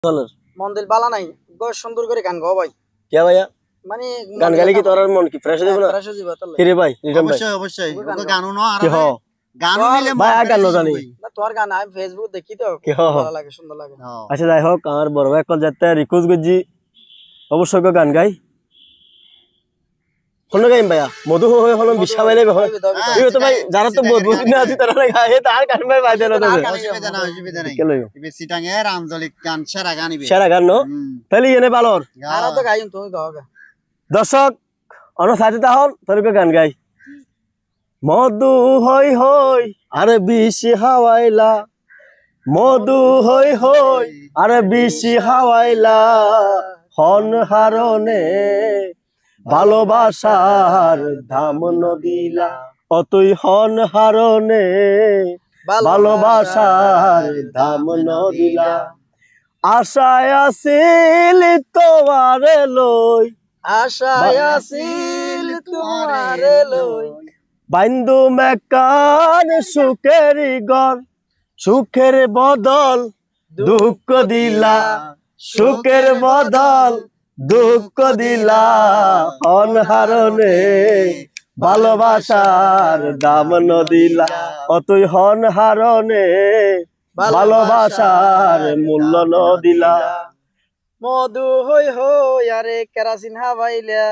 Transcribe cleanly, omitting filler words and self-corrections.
মন দিল বালা নাই সুন্দর করে গান গাও ভাই কে ভাইয়া মানে গান গাইলে কি তোর মন কি ফ্রেশ হয়ে যাবে না ফ্রেশ হয়ে যাবে তাহলে কি রে ভাই রিটন ভাই অবশ্যই ওকে গানও না আর কি হ গানও নিলে ভাই আর গান জানি না তোর গান আমি ফেসবুক দেখি তো কি হ ভালো লাগে সুন্দর লাগে আচ্ছা যাই হোক আমার বড় ভাই কল যেতে রিকোয়েস্ট করছি অবশ্যই গান গাই কোন গাইম ভাইয়া মধু হয়ে হলো বিশ্বা বাইলে হয় এই তো ভাই যারা তো বুঝি না আছে তারা গায়ে তার গান ভাই বাজে না অসুবিধা নাই কে লইও সিটাঙের আঞ্চলিক গান সেরা গানিবে সেরা গান নো তাহলে এনে ভালোর আর তো গাইম তুমি গাও গা দর্শক অন সাথে তাহল তোরকে গান গাই মধু হই হই আরে বিশি হাওয়াইলা মধু হই হই আরে বিশি হাওয়াইলা হন হারনে ভালোবাসার দাম নদিলা অতই হন হারনে ভালোবাসার দাম নদিলা আশায় আছিল তোমারে লই আশায় আছিল তোমারে লই বাইন্দু মেকান সুখেরি গর সুখের বদল দুঃখ দিলা সুখের বদল দুঃখ দিলা অনহারণে ভালোবাসার দাম নদিলা অতই হন হারণে ভালোবাসার মূল্য নদিলা মধু হই হই আরে কেরাসিন হাবাইলা